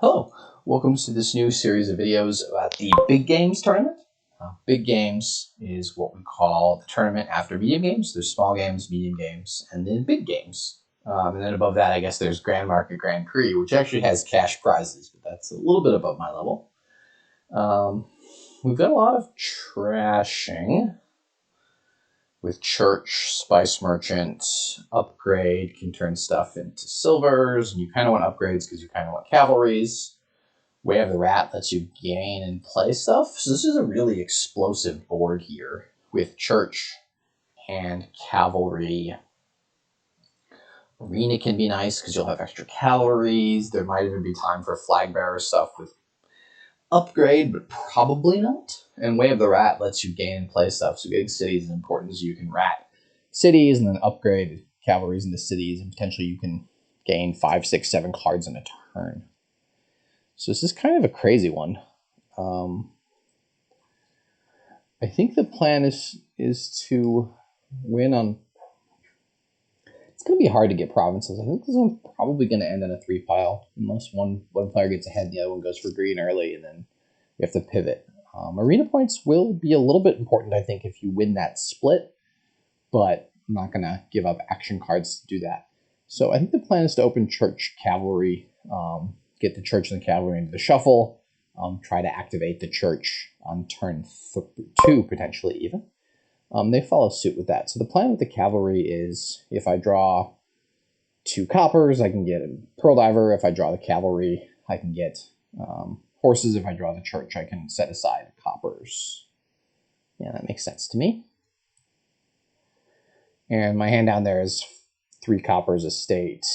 Hello, welcome to this new series of videos about the Big Games tournament. Big Games is what we call the tournament after medium games. There's small games, medium games, and then big games. And then above that, I guess there's Grand Market Grand Prix, which actually has cash prizes, but that's a little bit above my level. We've got a lot of trashing with Church, Spice Merchant, Upgrade can turn stuff into silvers, and you kind of want upgrades because you kind of want cavalries. Way of the Rat lets you gain and play stuff. So this is a really explosive board here with Church and Cavalry. Arena can be nice because you'll have extra calories. There might even be time for flag bearer stuff with Upgrade, but probably not. And Way of the Rat lets you gain and play stuff. So getting cities is important, so you can rat cities and then upgrade cavalries into cities, and potentially you can gain 5, 6, 7 cards in a turn. So this is kind of a crazy one. I think the plan is to win on... It's going to be hard to get provinces. I think this one's probably going to end on a 3 pile, unless one player gets ahead and the other one goes for green early, and then you have to pivot. Arena points will be a little bit important, I think, if you win that split, but I'm not going to give up action cards to do that. So I think the plan is to open Church Cavalry, get the Church and the Cavalry into the shuffle, try to activate the Church on turn 2, potentially even. They follow suit with that. So the plan with the Cavalry is if I draw 2 coppers, I can get a Pearl Diver. If I draw the Cavalry, I can get horses. If I draw the Church, I can set aside coppers. Yeah, that makes sense to me. And my hand down there is 3 coppers, estate,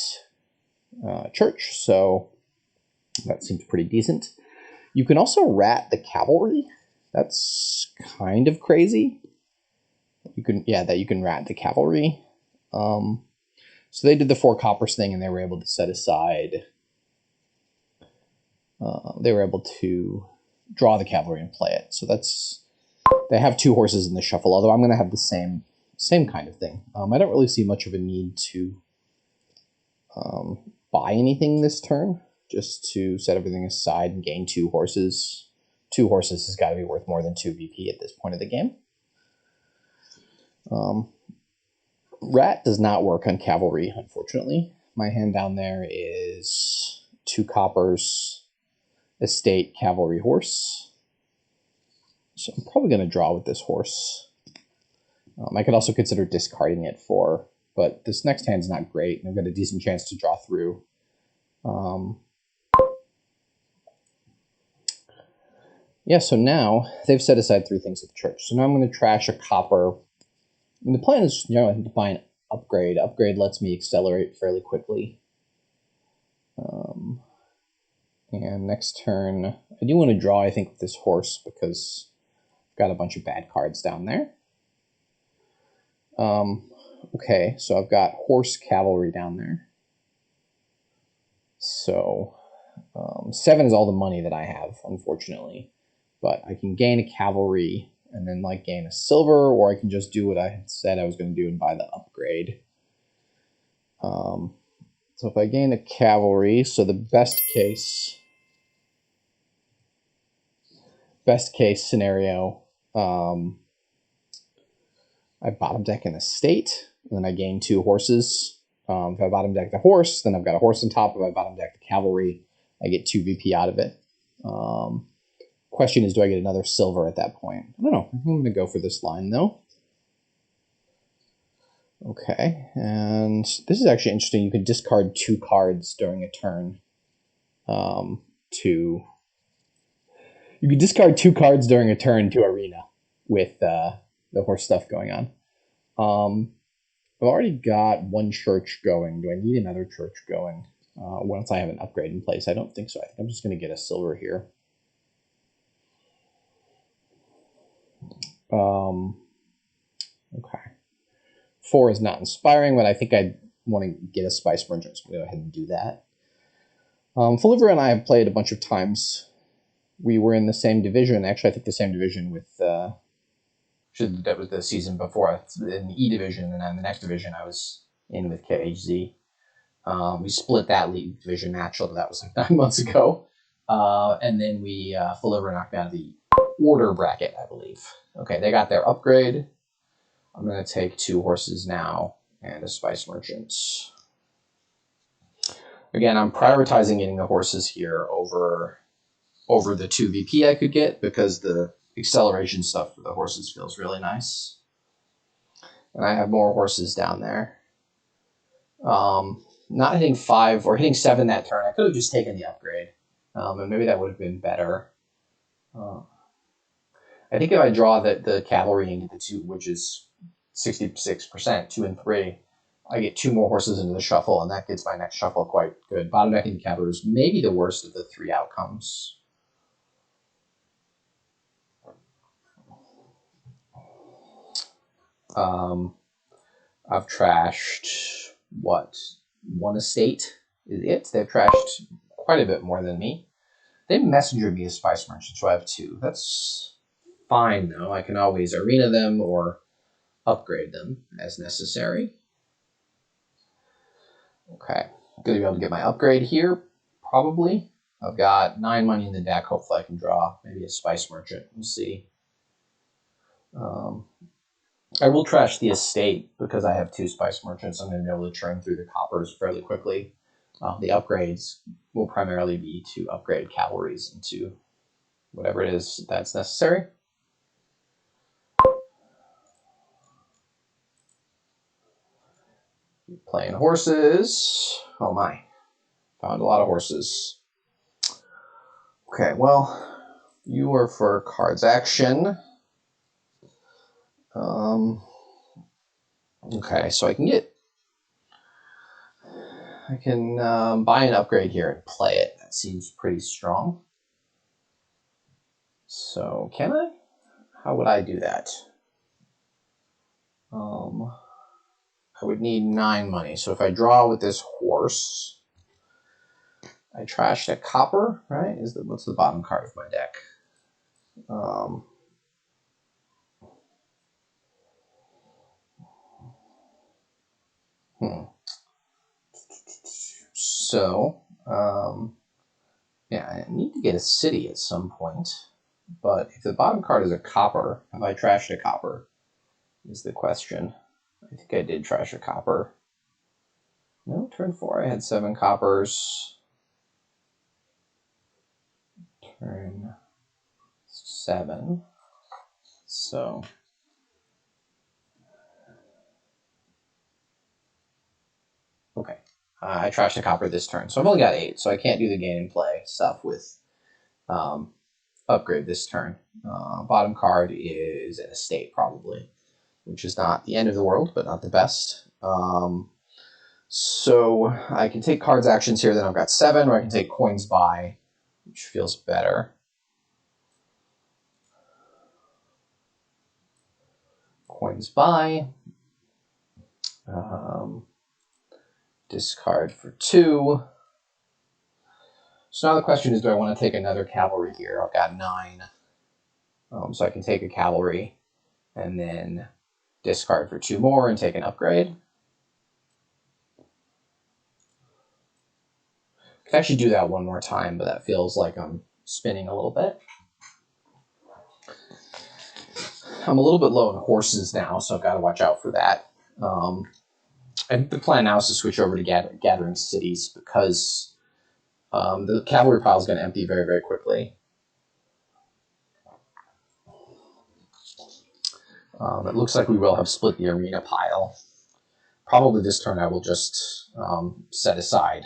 Church. So that seems pretty decent. You can also rat the Cavalry. That's kind of crazy. You can rat the Cavalry. So they did the 4 coppers thing, and they were able to set aside. They were able to draw the Cavalry and play it. So they have 2 horses in the shuffle. Although I'm going to have the same kind of thing. I don't really see much of a need to buy anything this turn, just to set everything aside and gain 2 horses. 2 horses has got to be worth more than 2 VP at this point of the game. Rat does not work on Cavalry, unfortunately. My hand down there is 2 coppers, estate, Cavalry, horse. So I'm probably going to draw with this horse. I could also consider discarding it but this next hand's not great, and I've got a decent chance to draw through. Yeah, so now they've set aside 3 things at the Church. So now I'm going to trash a copper. And the plan is generally to buy an upgrade. Upgrade lets me accelerate fairly quickly. And next turn, I do want to draw, I think, with this horse because I've got a bunch of bad cards down there. Okay, so I've got horse, cavalry down there. So 7 is all the money that I have, unfortunately. But I can gain a cavalry and then gain a silver, or I can just do what I had said I was going to do and buy the upgrade. So if I gain a cavalry, so the best case scenario, I bottom deck an estate, and then I gain 2 horses. If I bottom deck the horse, then I've got a horse on top. If I bottom deck the cavalry, I get 2 VP out of it. Question is, do I get another silver at that point? I don't know. I think I'm going to go for this line, though. Okay, and this is actually interesting. You can discard 2 cards during a turn. You can discard 2 cards during a turn to Arena with the horse stuff going on. I've already got 1 Church going. Do I need another Church going once I have an upgrade in place? I don't think so. I think I'm just going to get a silver here. Okay. 4 is not inspiring, but I think I want to get a Spice Merchant, so I'm going to go ahead and do that. Folivora and I have played a bunch of times. We were in the same division. Actually, I think the same division with... that was the season before, in the E division, and then the next division I was in with KHZ. We split that league division match, although that was 9 months ago. And then we Folivora knocked out of the order bracket, I believe. Okay, they got their upgrade. I'm going to take 2 horses now and a spice merchant. Again, I'm prioritizing getting the horses here over the 2 VP I could get because the acceleration stuff for the horses feels really nice. And I have more horses down there. Not hitting 5 or hitting 7 that turn. I could have just taken the upgrade. And maybe that would have been better. I think if I draw the cavalry into the 2, which is 66%, 2 and 3, I get 2 more horses into the shuffle, and that gets my next shuffle quite good. Bottom decking cavalry is maybe the worst of the 3 outcomes. I've trashed, what, 1 estate is it? They've trashed quite a bit more than me. They messengered me as spice merchant, so I have 2. That's fine, though. I can always arena them or upgrade them as necessary. Okay, I'm going to be able to get my upgrade here, probably. I've got 9 money in the deck. Hopefully I can draw maybe a spice merchant. We'll see. I will trash the estate because I have 2 spice merchants. I'm going to be able to churn through the coppers fairly quickly. The upgrades will primarily be to upgrade cavalries into whatever it is that's necessary. Playing horses. Oh my. Found a lot of horses. Okay, well, you are for cards action. Okay, so I can buy an upgrade here and play it. That seems pretty strong. So can I? How would I do that? I would need 9 money. So if I draw with this horse, I trashed a copper, right? What's the bottom card of my deck? So, yeah, I need to get a city at some point. But if the bottom card is a copper, have I trashed a copper? Is the question. I think I did trash a copper. No, turn 4 I had 7 coppers. Turn 7. So okay. I trashed a copper this turn. So I've only got 8, so I can't do the gain and play stuff with upgrade this turn. Bottom card is an estate, probably, which is not the end of the world, but not the best. So I can take cards actions here, then I've got 7, or I can take coins buy, which feels better. Coins buy. Discard for 2. So now the question is, do I want to take another cavalry here? I've got 9. So I can take a cavalry and then discard for 2 more and take an upgrade. I could actually do that one more time, but that feels like I'm spinning a little bit. I'm a little bit low on horses now, so I've got to watch out for that. I think the plan now is to switch over to gathering cities because the cavalry pile is going to empty very, very quickly. It looks like we will have split the arena pile. Probably this turn I will just set aside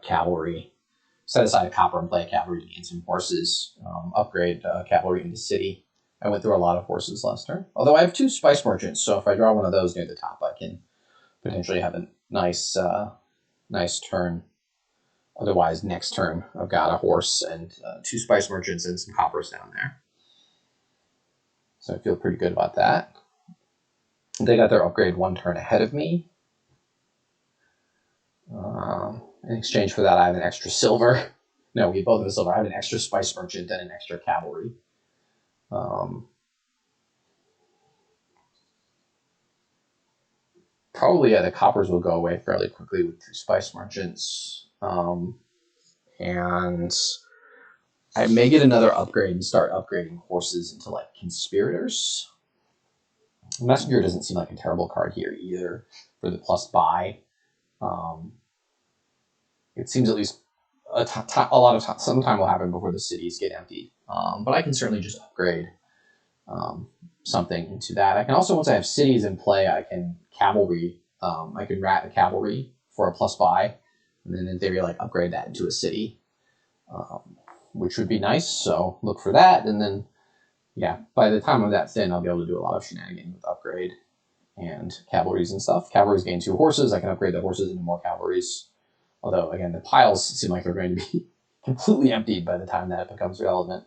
cavalry, set aside a copper and play a cavalry to gain some horses, upgrade cavalry into city. I went through a lot of horses last turn. Although I have 2 spice merchants, so if I draw one of those near the top, I can potentially have a nice turn. Otherwise, next turn, I've got a horse and 2 spice merchants and some coppers down there. So I feel pretty good about that. They got their upgrade 1 turn ahead of me. In exchange for that, I have an extra silver. No, we both have a silver. I have an extra spice merchant and an extra cavalry. Probably, yeah, the coppers will go away fairly quickly with 2 spice merchants. and I may get another upgrade and start upgrading horses into like conspirators. Messenger doesn't seem like a terrible card here either for the plus buy. It seems at least a lot of time, some time will happen before the cities get emptied. But I can certainly just upgrade something into that. I can also, once I have cities in play, I can cavalry. I can rat the cavalry for a plus buy, and then in theory, like upgrade that into a city, which would be nice. So look for that, and then yeah, by the time of that thin, I'll be able to do a lot of shenanigans with upgrade and cavalries and stuff. Cavalries gain 2 horses. I can upgrade the horses into more cavalries. Although, again, the piles seem like they're going to be completely emptied by the time that becomes relevant.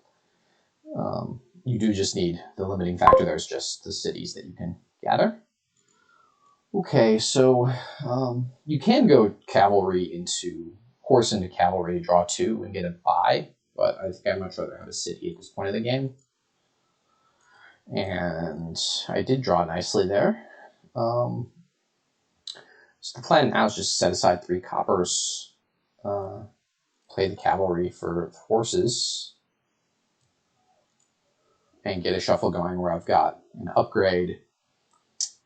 You do just need the limiting factor. There's just the cities that you can gather. Okay, so you can go cavalry into horse into cavalry to draw 2 and get a buy, but I think I'd much rather have a city at this point of the game. And I did draw nicely there. So the plan now is just set aside 3 coppers, play the cavalry for the horses, and get a shuffle going where I've got an upgrade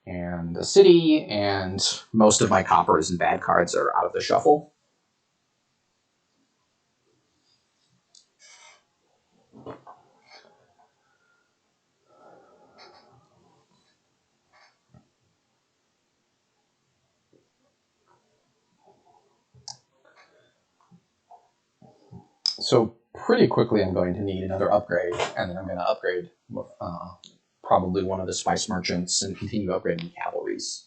and a city, and most of my coppers and bad cards are out of the shuffle. So pretty quickly I'm going to need another upgrade, and then I'm going to upgrade probably one of the spice merchants and continue upgrading cavalries.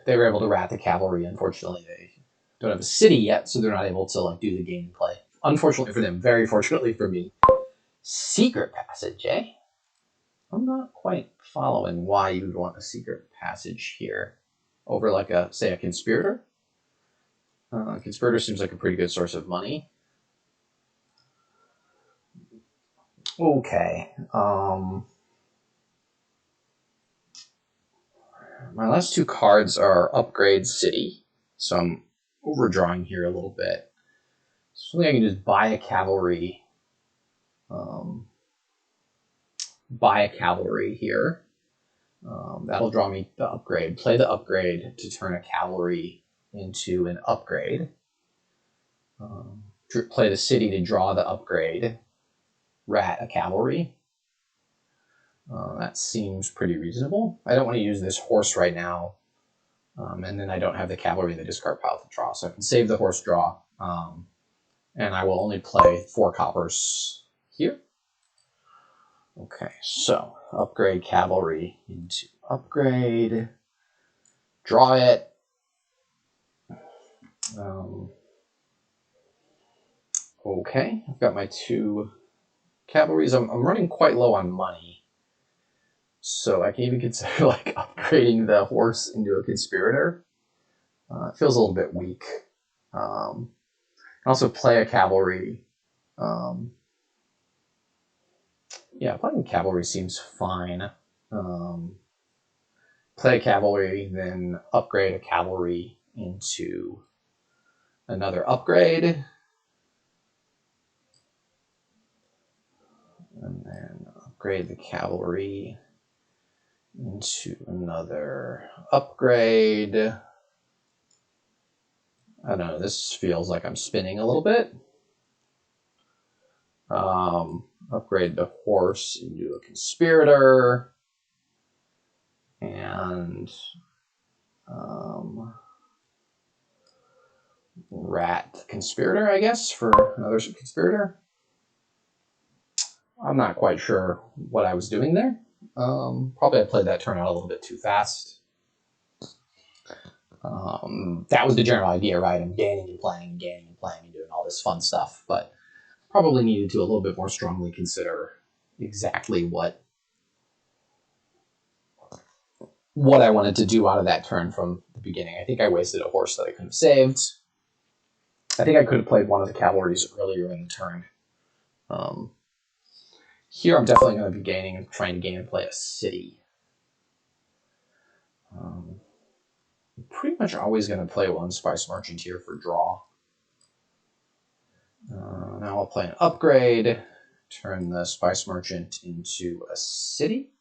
They were able to rat the cavalry. Unfortunately, they don't have a city yet, so they're not able to like do the gameplay. Unfortunately for them, very fortunately for me. Secret passage, eh? I'm not quite following why you would want a secret passage here over like a, say, a conspirator. Conspirator seems like a pretty good source of money. Okay. My last 2 cards are Upgrade City, so I'm overdrawing here a little bit. So I can just buy a cavalry. Buy a cavalry here. That'll draw me the upgrade. Play the upgrade to turn a cavalry into an upgrade. Play the city to draw the upgrade. Rat a cavalry. That seems pretty reasonable. I don't want to use this horse right now. And then I don't have the cavalry in the discard pile to draw. So I can save the horse draw. And I will only play 4 coppers here. Okay, so upgrade cavalry into upgrade. Draw it. Okay, I've got my 2 cavalries. I'm running quite low on money. So I can even consider like upgrading the horse into a conspirator. It feels a little bit weak. Also play a cavalry. Yeah, playing cavalry seems fine. Play a cavalry, then upgrade a cavalry into another upgrade. And then upgrade the cavalry into another upgrade. I don't know, this feels like I'm spinning a little bit. Upgrade the horse into a conspirator. And rat conspirator, I guess, for another conspirator. I'm not quite sure what I was doing there. Probably I played that turn out a little bit too fast. That was the general idea, right? I'm gaining and playing and gaining and playing and doing all this fun stuff, but probably needed to a little bit more strongly consider exactly what I wanted to do out of that turn from the beginning. I think I wasted a horse that I could have saved. I think I could have played one of the cavalries earlier in the turn. Here I'm definitely going to be gaining and trying to gain and play a city. I'm pretty much always going to play one spice merchant here for draw. play an upgrade, turn the Spice Merchant into a city.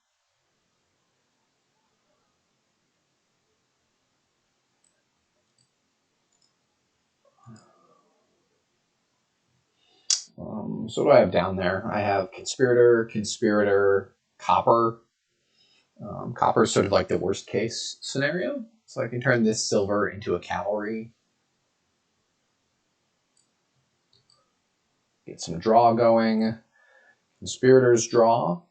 So what do I have down there? I have Conspirator, Copper. Copper is sort of like the worst case scenario. So I can turn this silver into a cavalry. Get some draw going. Conspirators draw.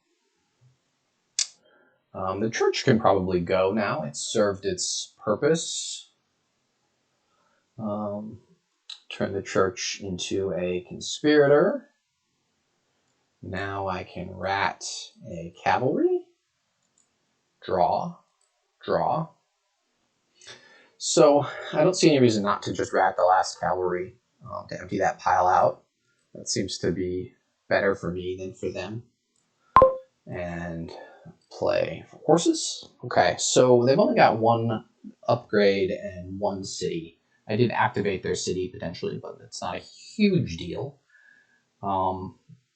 The church can probably go now. It's served its purpose. Turn the church into a conspirator. Now I can rat a cavalry. Draw. So I don't see any reason not to just rat the last cavalry to empty that pile out. That seems to be better for me than for them. And play for horses. Okay, so they've only got one upgrade and one city. I did activate their city potentially, but it's not a huge deal.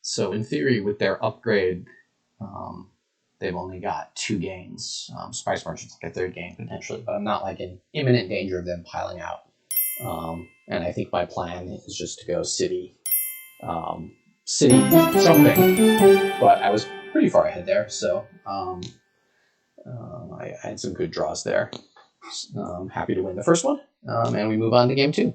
So in theory, with their upgrade, they've only got 2 gains. Spice Merchants get 3rd gain potentially, but I'm not like in imminent danger of them piling out. And I think my plan is just to go city something. But I was pretty far ahead there, so I had some good draws there. Happy to win the first one, and we move on to game 2.